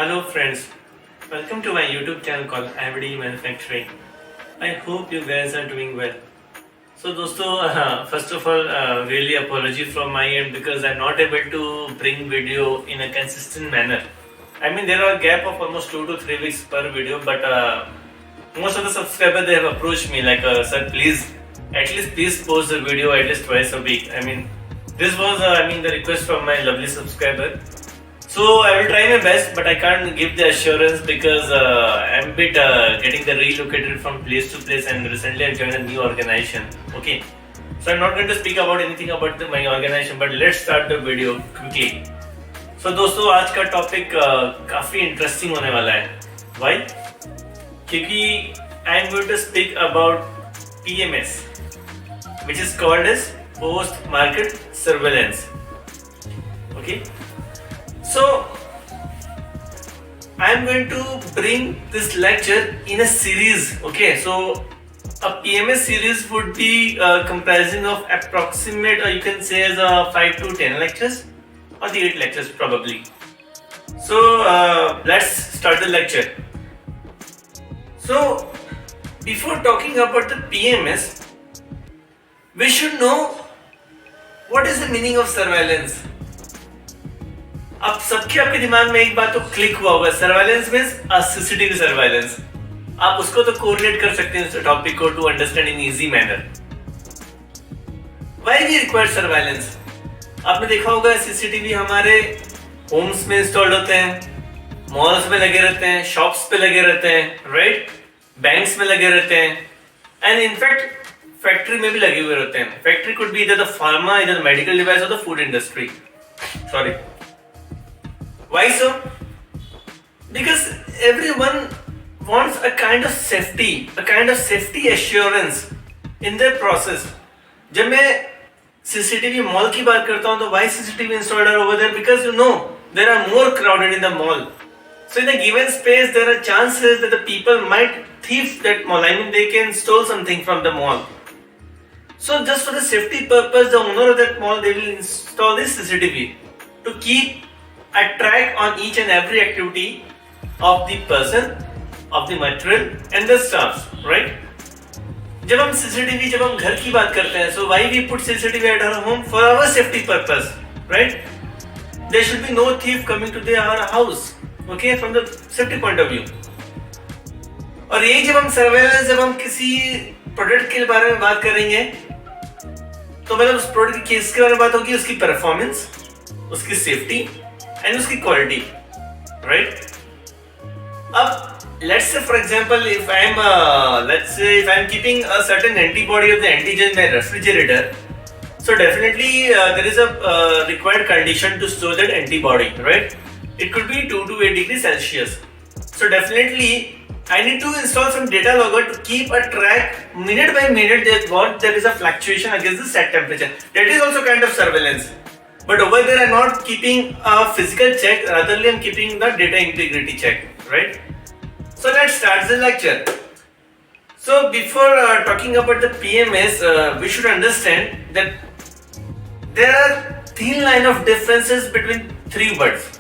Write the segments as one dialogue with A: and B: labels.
A: Hello friends, welcome to my YouTube channel called IVD Manufacturing. I hope you guys are doing well. So दोस्तों first of all really apology from my end because I'm not able to bring video in a consistent manner. I mean there are a gap of almost 2 to 3 weeks per video, but most of the subscribers they have approached me like sir please post the video at least twice a week. I mean this was the request from my lovely subscriber. So I will try my best, but I can't give the assurance because I'm a bit getting the relocated from place to place, and recently I joined a new organization. Okay, so I'm not going to speak about anything about my organization, but let's start the video quickly. So दोस्तों आज का topic काफी interesting होने वाला है. Why? क्योंकि I'm going to speak about PMS, which is called as post market surveillance. Okay. So, I am going to bring this lecture in a series. Okay, so a PMS series would be comprising of approximate, or you can say as 5 to 10 lectures, or the 8 lectures probably. So, let's start the lecture. So, before talking about the PMS, we should know what is the meaning of surveillance. अब सबके आपके दिमाग में एक बात तो click हुआ होगा, सर्वेलेंस मींस सीसीटीवी सर्वेलेंस. आप उसको तो कोरिलेट कर सकते हैं इस टॉपिक को to understand in easy manner. Why we require surveillance? आपने देखा होगा सीसीटीवी हमारे होम्स में इंस्टॉल्ड होते हैं, मॉल्स में लगे रहते हैं, शॉप्स पे लगे रहते हैं, राइट, बैंक्स में लगे रहते हैं, एंड इनफैक्ट फैक्ट्री में भी लगे हुए रहते हैं. फैक्ट्री कुड बी इधर द फार्मा, इधर द मेडिकल डिवाइस और the food industry. Sorry. Why so? Because everyone wants a kind of safety assurance in their process. जब मैं CCTV मॉल की बात करता हूँ तो why CCTV installed are over there? Because you know there are more crowded in the mall. So in a given space there are chances that the people might thief that mall. I mean they can steal something from the mall. So just for the safety purpose, the owner of that mall they will install this CCTV to keep a track on each and every activity of the person, of the material and the staff, right? जब हम घर की बात करते हैं, so why we put CCTV at our home? For our safety purpose, right? There should be no thief coming to our house, okay? From the safety point of view. और यही जब हम सर्वेलेंस, जब हम किसी प्रोडक्ट के बारे में बात करेंगे, तो मतलब उस प्रोडक्ट की किसके बारे में बात होगी? उसकी परफॉर्मेंस, उसकी सेफ्टी and उसकी quality, right? अब let's say for example if I'm keeping a certain antibody of the antigen in my refrigerator, so definitely there is a required condition to store that antibody, right? It could be 2 to 8 degrees Celsius. So definitely I need to install some data logger to keep a track minute by minute that there is a fluctuation against the set temperature. That is also kind of surveillance. But over there I'm not keeping a physical check, rather I'm keeping the data integrity check, right? So let's start the lecture. So before talking about the PMS, we should understand that there are thin line of differences between 3 words.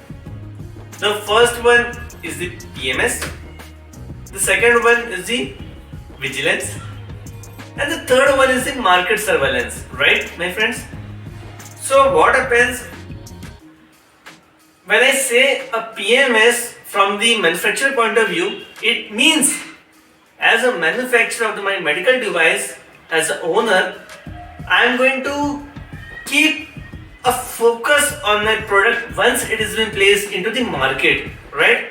A: The first one is the PMS, the second one is the vigilance, and the third one is the market surveillance, right my friends? So what happens when I say a PMS from the manufacturer point of view? It means as a manufacturer of my medical device, as an owner, I am going to keep a focus on my product once it is been placed into the market, right?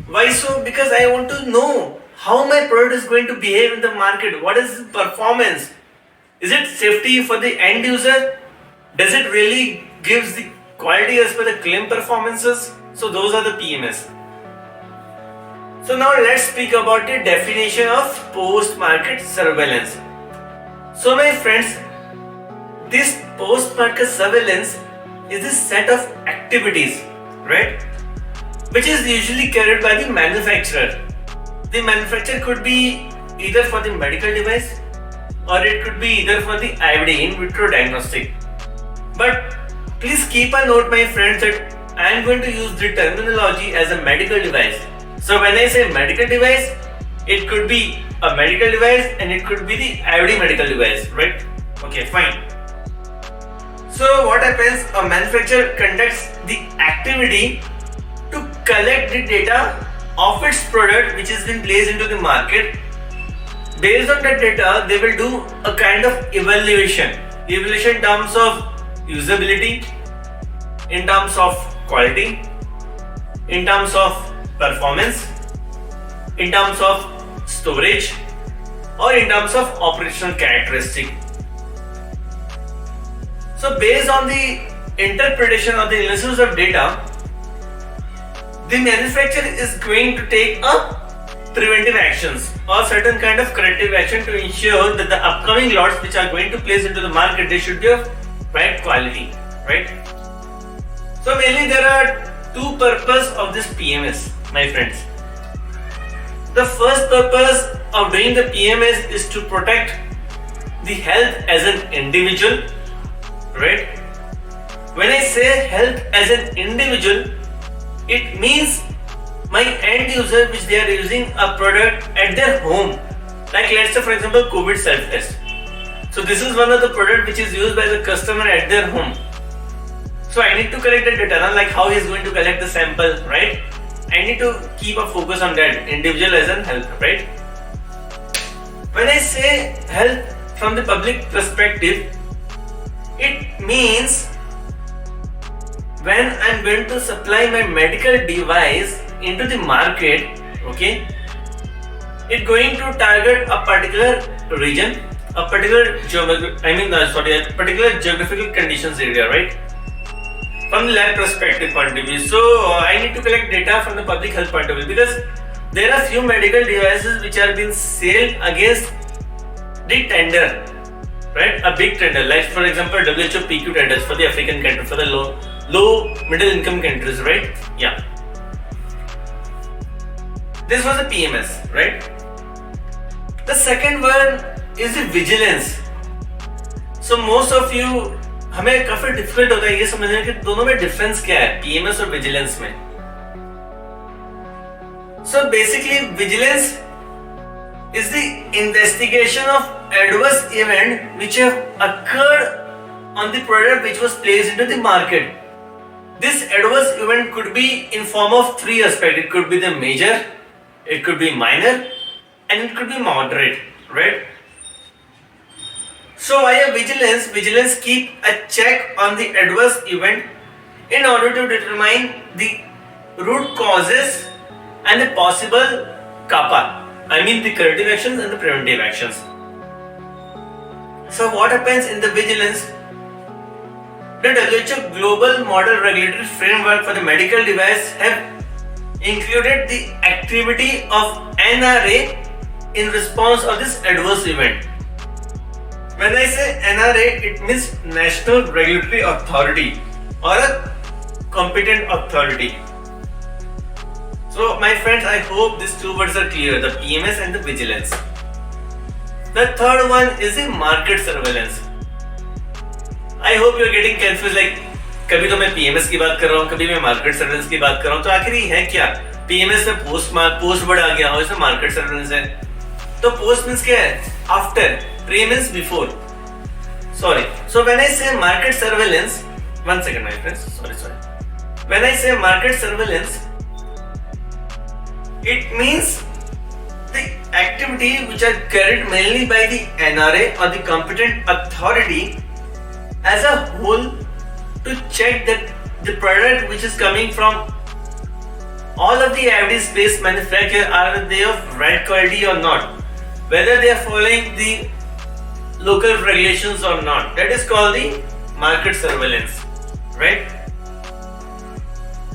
A: Why so? Because I want to know how my product is going to behave in the market. What is its performance? Is it safety for the end user? Does it really gives the quality as per the claim performances? So those are the PMS. So now let's speak about the definition of post-market surveillance. So my friends, this post-market surveillance is the set of activities, right, which is usually carried by the manufacturer. The manufacturer could be either for the medical device, or it could be either for the IVD, in vitro diagnostic. But please keep a note, my friends, that I am going to use the terminology as a medical device. So when I say medical device, it could be a medical device and it could be the IoT medical device, right? Okay, fine. So what happens? A manufacturer conducts the activity to collect the data of its product which has been placed into the market. Based on that data, they will do a kind of evaluation in terms of usability, in terms of quality, in terms of performance, in terms of storage, or in terms of operational characteristic. So based on the interpretation or the analysis of data, the manufacturer is going to take a preventive actions or certain kind of corrective action to ensure that the upcoming lots which are going to place into the market, they should be of right quality, right? So mainly there are two purposes of this PMS, my friends. The first purpose of doing the PMS is to protect the health as an individual, right? When I say health as an individual, it means my end user which they are using a product at their home. Like let's say for example COVID self-test. So this is one of the product which is used by the customer at their home. So I need to collect the data, not like how he is going to collect the sample, right? I need to keep a focus on that individual as an health, right? When I say health from the public perspective, it means when I'm going to supply my medical device into the market, okay, it's going to target a particular region, a particular particular geographical conditions area, right? From the lab perspective point of view. So I need to collect data from the public health point of view because there are few medical devices which are being sold against the tender, right? A big tender, like for example WHO PQ tenders for the African countries, for the low middle income countries, right? Yeah. This was a PMS, right? The second one is the vigilance. So most of you, हमें काफी difficult होता है ये समझने कि दोनों में difference क्या है PMS और विजिलेंस में. So basically vigilance is the investigation of adverse event which have occurred on the product which was placed into the market. This adverse event could be in form of three aspects. It could be the major, it could be minor, and it could be moderate, right? So via vigilance keep a check on the adverse event in order to determine the root causes and the possible CAPA. I mean the corrective actions and the preventive actions. So what happens in the vigilance? The WHO Global Model Regulatory Framework for the medical device have included the activity of NRA in response of this adverse event. When I say NRA, it means National Regulatory Authority or a competent authority. So my friends, I hope these two words are clear, the PMS and the vigilance. The third one is the market surveillance. I hope you are getting confused, like कभी तो मैं PMS की बात कर रहा हूँ, कभी मैं मार्केट सर्वेलेंस की बात कर रहा हूँ, तो आखिर ये है क्या? PMS में पोस्ट वर्ड आ गया और इसमें मार्केट सर्वेलेंस है. तो पोस्ट मींस क्या है? After, pre means before. Sorry. So when I say market surveillance, one second my friends, sorry. When I say market surveillance, it means the activity which are carried mainly by the NRA or the competent authority as a whole to check that the product which is coming from all of the IoT-based manufacturers, are they of right quality or not, whether they are following the local regulations or not. That is called the market surveillance, right?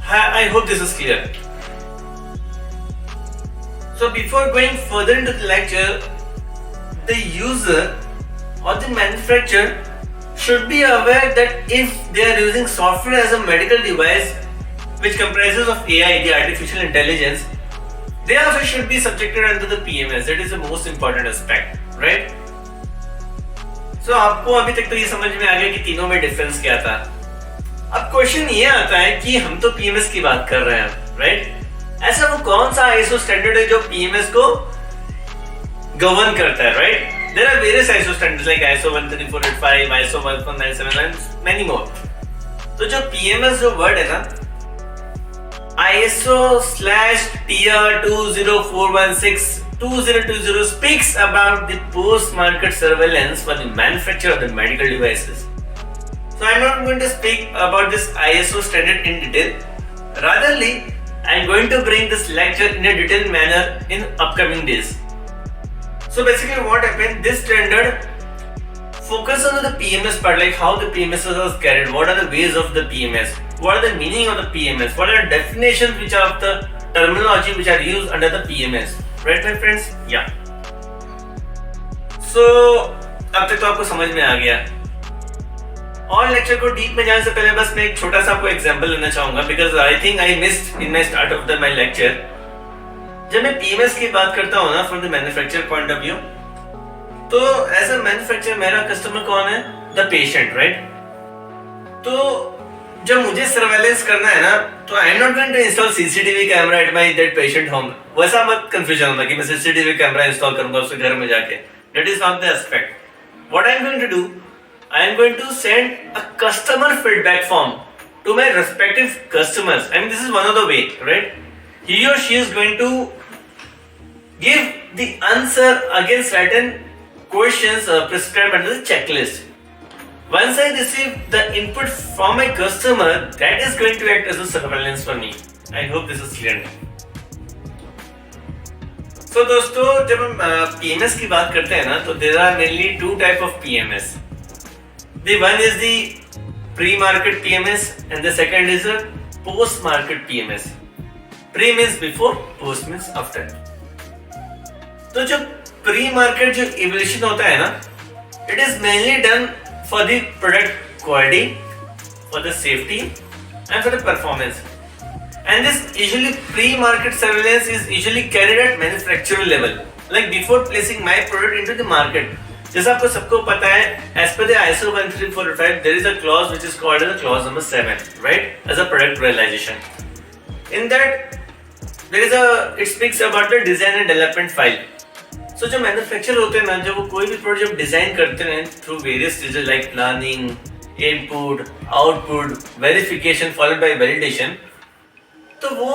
A: I hope this is clear. So before going further into the lecture, the user or the manufacturer should be aware that if they are using software as a medical device which comprises of AI, the artificial intelligence, they also should be subjected under the PMS. That is the most important aspect, right? So आपको अभी तक तो ये समझ में आ गया कि तीनों में डिफरेंस क्या था. अब क्वेश्चन ये आता है कि हम तो पीएमएस की बात कर रहे हैं, राइट? ऐसा वो कौन सा आईएसओ स्टैंडर्ड है जो पीएमएस को गवर्न करता है, right? There are various ISO standards like ISO 13485, ISO 14979 and many more. तो जो PMS जो वर्ड है ना, ISO/TR 20416/2020 speaks about the post-market surveillance for the manufacture of the medical devices. So I'm not going to speak about this ISO standard in detail. Ratherly, I'm going to bring this lecture in a detailed manner in upcoming days. So basically what happened, this standard focus on the PMS part, like how the PMS was carried, what are the ways of the PMS, what are the meaning of the PMS, what are the definitions which are of the terminology which are used under the PMS, right my friends? Yeah. So अब तक तो आपको समझ में आ गया। और lecture को deep में जाने से पहले बस मैं एक छोटा सा आपको एग्जांपल लेना चाहूंगा, because I think I missed in my start of the my lecture. जब मैं पीएमएस की बात करता हूँ ना from the manufacturer point of view, तो एज अ मैन्युफैक्चरर मेरा कस्टमर कौन है? The patient, right? तो जब मुझे सर्वेलेंस करना है ना, तो I am not going to install CCTV camera at my that patient home. वैसा मत कंफ्यूजन होना कि मैं सीसीटीवी कैमरा इंस्टॉल करूंगा उसके घर में जाके। That is not the aspect. What I am going to do, I am going to send a customer feedback form to my respective customers. I mean, this is one of the way, right? He or she is going to give the answer against certain questions prescribed under the checklist. Once I receive the input from my customer, that is going to act as a surveillance for me. I hope this is clear now. So दोस्तों, जब हम PMS की बात करते हैं ना, तो there are mainly two type of PMS. The one is the pre-market PMS and the second is a post-market PMS. Pre means before, post means after. तो जो pre-market जो evaluation होता है ना, it is mainly done for the product quality, for the safety and for the performance. And this usually pre-market surveillance is usually carried at manufacturer level, like before placing my product into the market. जैसा आपको सबको पता है, as per the ISO 13485, there is a clause which is called as a clause number 7, right? As a product realization. In that, it speaks about the design and development file. So जो manufacturer होते हैं ना, जब वो कोई भी product जब design करते हैं through various stages like planning, input, output, verification followed by validation, तो वो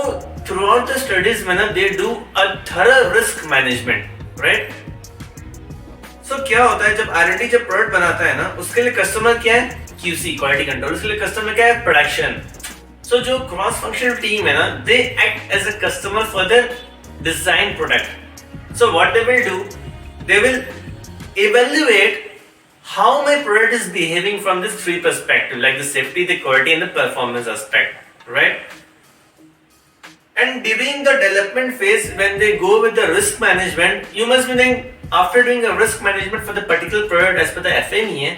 A: throughout the studies में ना they do a thorough risk management, right? So, क्या होता है जब R&D जब प्रोडक्ट बनाता है ना, उसके लिए कस्टमर क्या है? QC, quality control. उसके लिए कस्टमर क्या है? प्रोडक्शन। सो जो क्रॉस फंक्शनल टीम है ना, they act as a customer for the design product. So what they will do, they will evaluate how my product is behaving from this three perspective, like the safety, the quality and the performance aspect, right? And during the development phase, when they go with the risk management, you must be knowing, after doing a risk management for the particular product as per the FMEA,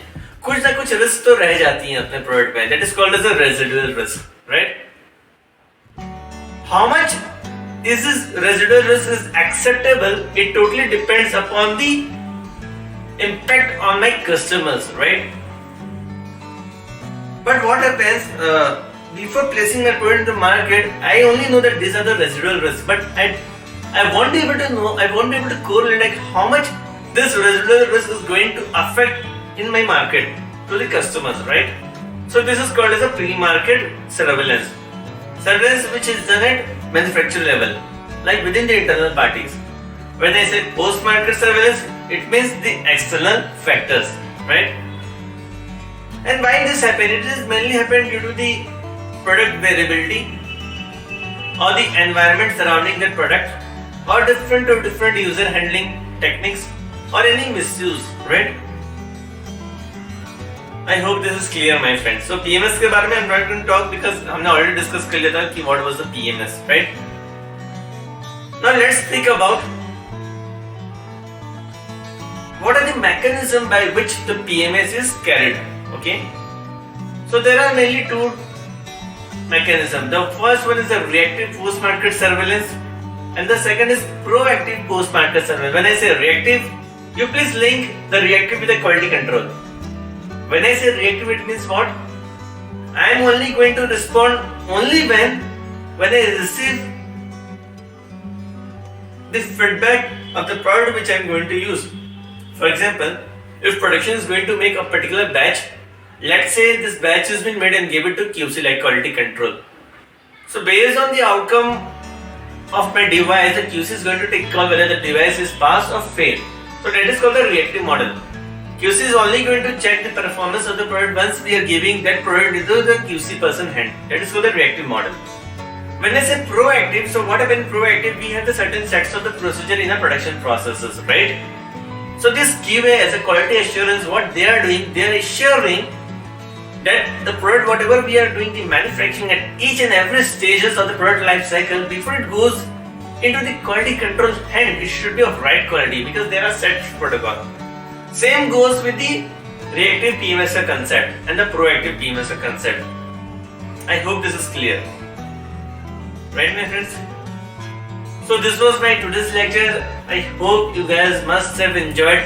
A: कुछ ना कुछ risk तो रह जाती हैं अपने product में. That is called as a residual risk, right? How much is this residual risk is acceptable? It totally depends upon the impact on my customers, right? But what happens before placing my product in the market? I only know that these are the residual risks, but I won't be able to know. I won't be able to correlate like how much this residual risk is going to affect in my market to the customers, right? So this is called as a pre-market surveillance. Surveillance which is done at manufacturer level, like within the internal parties. When I say post-market surveillance, it means the external factors, right? And why this happen? It is mainly happen due to the product variability or the environment surrounding that product, or different user handling techniques or any misuse, right? I hope this is clear, my friends. So PMS के बारे में I'm not going to talk because हमने already discuss कर लिया था कि what was the PMS, right? Now let's speak about what are the mechanism by which the PMS is carried. Okay, so there are mainly two mechanisms. The first one is the reactive post-market surveillance, and the second is proactive post-market surveillance. When I say reactive, you please link the reactive with the quality control. When I say reactive, it means what? I am only going to respond only when I receive the feedback of the product which I am going to use. For example, if production is going to make a particular batch, let's say this batch has been made and give it to QC, like quality control. So based on the outcome of my device, the QC is going to take call whether the device is pass or fail. So that is called the reactive model. QC is only going to check the performance of the product once we are giving that product into the QC person hand. That is called the reactive model. When I say proactive, so what happens in proactive? We have the certain sets of the procedure in our production processes, right? So this QA as a quality assurance, what they are doing, they are assuring that the product, whatever we are doing the manufacturing at each and every stages of the product life cycle, before it goes into the quality control hand, it should be of right quality because there are set protocol. Same goes with the reactive PMSR concept and the proactive PMSR concept. I hope this is clear. Right, my friends? So this was my today's lecture. I hope you guys must have enjoyed